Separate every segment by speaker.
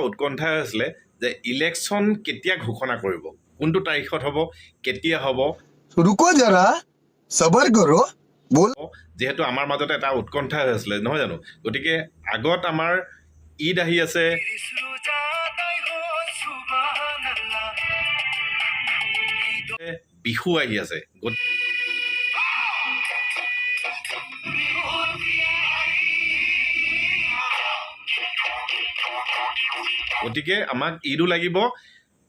Speaker 1: উৎকণ্ঠা হৈছিলে যে ইলেকশ্যন কেতিয়া ঘোষণা কৰিব, কোনটো তাৰিখত হ'ব, কেতিয়া হ'ব।
Speaker 2: रुको जरा सबर करो बोल।
Speaker 1: যিহেতু আমাৰ মাজতে এটা উৎকণ্ঠা হৈ আছিলে নহয় জানো, গতিকে আগত আমাৰ ঈদ আহি আছে, বিহু আহি আছে। গতিকে আমাক ঈদো লাগিব,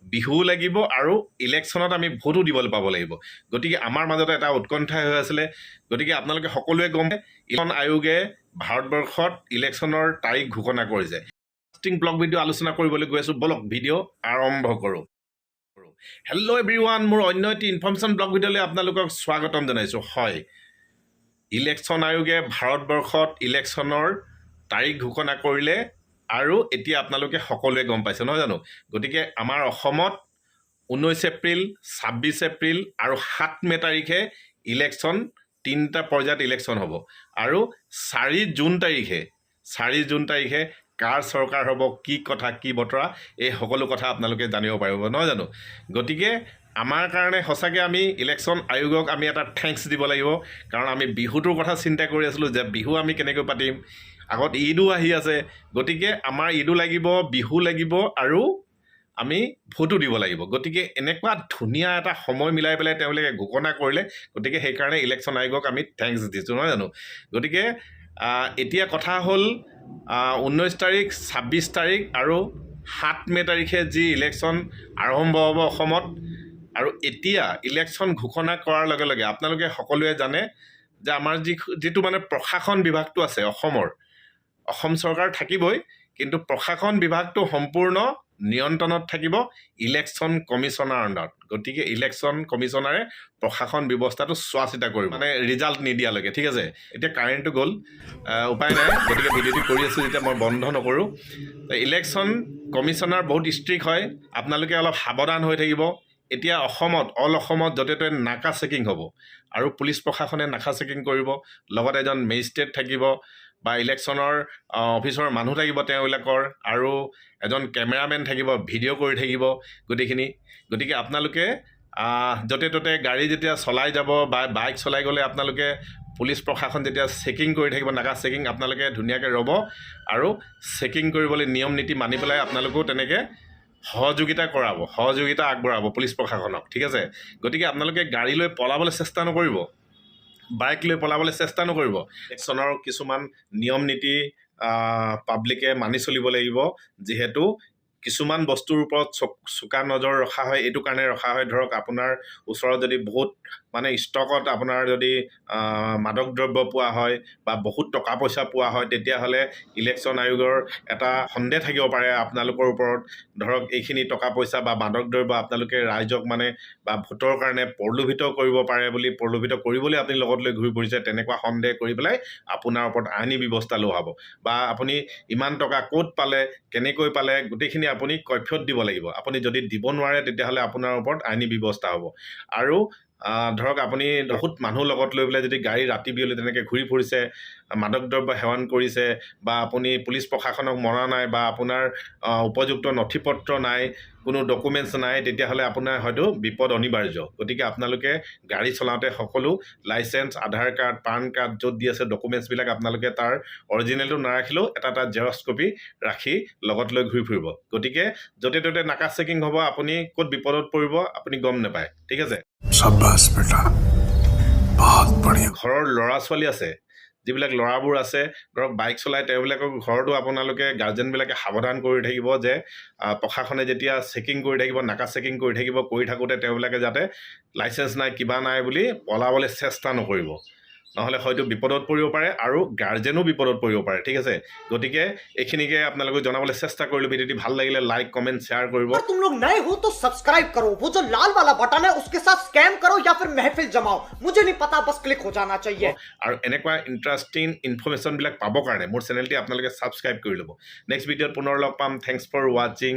Speaker 1: বিহুও লাগিব আৰু ইলেকশ্যনত আমি ভোটো দিবলৈ পাব লাগিব। গতিকে আমাৰ মাজতে এটা উৎকণ্ঠা হৈ আছিলে। গতিকে আপোনালোকে সকলোৱে গম পায় ইলেকশ্যন আয়োগে ভাৰতবৰ্ষত ইলেকশ্যনৰ তাৰিখ ঘোষণা কৰিছে। ব্লগ ভিডিঅ' আলোচনা কৰিবলৈ গৈ আছোঁ, বলক ভিডিঅ' আৰম্ভ কৰোঁ। হেল্ল' এভৰিৱান, মোৰ অন্য এটি ইনফৰ্মেশ্যন ব্লগ ভিডিঅ'লৈ আপোনালোকক স্বাগতম জনাইছোঁ। হয়, ইলেকশ্যন আয়োগে ভাৰতবৰ্ষত ইলেকশ্যনৰ তাৰিখ ঘোষণা কৰিলে আৰু এতিয়া আপোনালোকে সকলোৱে গম পাইছে নহয় জানো। গতিকে আমাৰ অসমত 19 এপ্ৰিল, 26 এপ্ৰিল আৰু 7 মে' তাৰিখে ইলেকশ্যন, 3টা পৰ্যায়ত ইলেকশ্যন হ'ব। আৰু 4 জুন তাৰিখে কাৰ চৰকাৰ হ'ব, কি কথা কি বতৰা, এই সকলো কথা আপোনালোকে জানিব পাৰিব নহয় জানো। গতিকে আমাৰ কাৰণে সঁচাকৈ আমি ইলেকশ্যন আয়োগক আমি এটা থেংকছ দিব লাগিব, কাৰণ আমি বিহুটোৰ কথা চিন্তা কৰি আছিলোঁ যে বিহু আমি কেনেকৈ পাতিম। আগত ঈদো আহি আছে, গতিকে আমাৰ ঈদো লাগিব, বিহু লাগিব আৰু আমি ভোটো দিব লাগিব। গতিকে এনেকুৱা ধুনীয়া এটা সময় মিলাই পেলাই তেওঁলোকে ঘোষণা কৰিলে, গতিকে সেইকাৰণে ইলেকশ্যন আয়োগক আমি থেংকছ দিছোঁ নহয় জানো। গতিকে এতিয়া কথা হ'ল 19 তাৰিখ, 26 তাৰিখ আৰু 7 মে' তাৰিখে যি ইলেকশ্যন আৰম্ভ হ'ব অসমত। আৰু এতিয়া ইলেকশ্যন ঘোষণা কৰাৰ লগে লগে আপোনালোকে সকলোৱে জানে যে আমাৰ যিটো মানে প্ৰশাসন বিভাগটো আছে অসম চৰকাৰ থাকিবই, কিন্তু প্ৰশাসন বিভাগটো সম্পূৰ্ণ নিয়ন্ত্ৰণত থাকিব ইলেকশ্যন কমিশ্যনাৰ আণ্ডাৰত। গতিকে ইলেকশ্যন কমিশ্যনাৰে প্ৰশাসন ব্যৱস্থাটো চোৱা চিতা কৰিব, মানে ৰিজাল্ট নিদিয়ালৈকে। ঠিক আছে, এতিয়া কাৰেণ্টটো গ'ল, উপায় নাই, গতিকে ভিডিঅ'টো কৰি আছোঁ যেতিয়া মই বন্ধ নকৰোঁ। ইলেকশ্যন কমিশ্যনাৰ বহুত ষ্ট্ৰিক্ট হয়, আপোনালোকে অলপ সাৱধান হৈ থাকিব। এতিয়া অল অসমত য'তে ত'তে নাকা চেকিং হ'ব আৰু পুলিচ প্ৰশাসনে নাকা চেকিং কৰিব, লগত এজন মেজিষ্ট্ৰেট থাকিব বা ইলেকশ্যনৰ অফিচৰ মানুহ থাকিব তেওঁবিলাকৰ, আৰু এজন কেমেৰামেন থাকিব, ভিডিঅ' কৰি থাকিব গোটেইখিনি। গতিকে আপোনালোকে য'তে ত'তে গাড়ী যেতিয়া চলাই যাব বা বাইক চলাই গ'লে আপোনালোকে পুলিচ প্ৰশাসন যেতিয়া চেকিং কৰি থাকিব, নাকা চেকিং, আপোনালোকে ধুনীয়াকৈ ৰ'ব আৰু চেকিং কৰিবলৈ নিয়ম নীতি মানি পেলাই আপোনালোকেও তেনেকৈ সহযোগিতা আগবঢ়াব পুলিচ প্ৰশাসনক। ঠিক আছে, গতিকে আপোনালোকে গাড়ী লৈ পলাবলৈ চেষ্টা নকৰিব, বাইক লৈ পলাবলৈ চেষ্টা নকৰিব। ইলেকশ্যনৰ কিছুমান নিয়ম নীতি পাব্লিকে মানি চলিব লাগিব, যিহেতু কিছুমান বস্তুৰ ওপৰত চোকা নজৰ ৰখা হয়। এইটো কাৰণে ৰখা হয়, ধৰক আপোনাৰ ওচৰত যদি বহুত মানে ষ্টকত আপোনাৰ যদি মাদক দ্ৰব্য পোৱা হয় বা বহুত টকা পইচা পোৱা হয়, তেতিয়াহ'লে ইলেকশ্যন আয়োগৰ এটা সন্দেহ থাকিব পাৰে আপোনালোকৰ ওপৰত। ধৰক এইখিনি টকা পইচা বা মাদক দ্ৰব্য আপোনালোকে ৰাইজক মানে বা ভোটৰ কাৰণে প্ৰলোভিত কৰিবলৈ আপুনি লগত লৈ ঘূৰি ফুৰিছে, তেনেকুৱা সন্দেহ কৰি পেলাই আপোনাৰ ওপৰত আইনী ব্যৱস্থা লোৱা হ'ব। বা আপুনি ইমান টকা ক'ত পালে, কেনেকৈ পালে, গোটেইখিনি আপুনি কৈফিয়ত দিব লাগিব। আপুনি যদি দিব নোৱাৰে তেতিয়াহ'লে আপোনাৰ ওপৰত আইনী ব্যৱস্থা হ'ব। আৰু ধৰক আপুনি বহুত মানুহ লগত লৈ পেলাই যদি গাড়ী ৰাতি বিয়লি তেনেকৈ ঘূৰি ফুৰিছে, মাদক দ্ৰব্য সেৱন কৰিছে, বা আপুনি পুলিচ প্ৰশাসনক মনা নাই, বা আপোনাৰ উপযুক্ত নথি পত্ৰ নাই, কোনো ডকুমেণ্টছ নাই, তেতিয়াহ'লে আপোনাৰ হয়তো বিপদ অনিবাৰ্য। গতিকে আপোনালোকে গাড়ী চলাওঁতে সকলো লাইচেঞ্চ, আধাৰ কাৰ্ড, পান কাৰ্ড য'ত দি আছে ডকুমেণ্টছবিলাক আপোনালোকে তাৰ অৰিজিনেলটো নাৰাখিলেও এটা জেৰক্স কপি ৰাখি লগত লৈ ঘূৰি ফুৰিব। গতিকে য'তে ত'তে নাকা চেকিং হ'ব, আপুনি ক'ত বিপদত পৰিব আপুনি গম নাপায়। ঠিক আছে, ঘৰৰ ল'ৰা ছোৱালী আছে, যিবিলাক ল'ৰাবোৰ আছে ধৰক বাইক চলাই, তেওঁবিলাকক ঘৰতো আপোনালোকে গাৰ্জেনবিলাকে সাৱধান কৰি থাকিব যে প্ৰশাসনে যেতিয়া চেকিং কৰি থাকিব, নাকা চেকিং কৰি থাকোঁতে তেওঁবিলাকে যাতে লাইচেঞ্চ নাই, কিবা নাই বুলি পলাবলৈ চেষ্টা নকৰিব, নহ'লে হয়তো বিপদত পৰিব পাৰে আৰু গাৰ্জেনো বিপদত পৰিব পাৰে। ঠিক আছে, গতিকে এইখিনিকে আপোনালোকক জনাবলৈ চেষ্টা কৰিলোঁ। ভিডিঅ'টি ভাল লাগিলে লাইক কমেণ্ট শ্বেয়াৰ কৰিব।
Speaker 3: अगर तुम लोग नए हो तो सब्सक्राइब करो, वो जो लाल वाला बटन है उसके साथ स्कैम करो या फिर महफिल जमाओ, मुझे नहीं पता, बस क्लिक हो जाना चाहिए।
Speaker 1: আৰু এনেকুৱা ইণ্টাৰেষ্টিং ইনফৰমেশ্যনবিলাক পাবৰ কাৰণে মোৰ চেনেলটি আপোনালোকে ছাবস্ক্ৰাইব কৰি ল'ব। নেক্সট ভিডিঅ'ত পুনৰ লগ পাম। থেংকছ ফৰ ৱাচিং,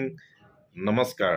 Speaker 1: নমস্কাৰ।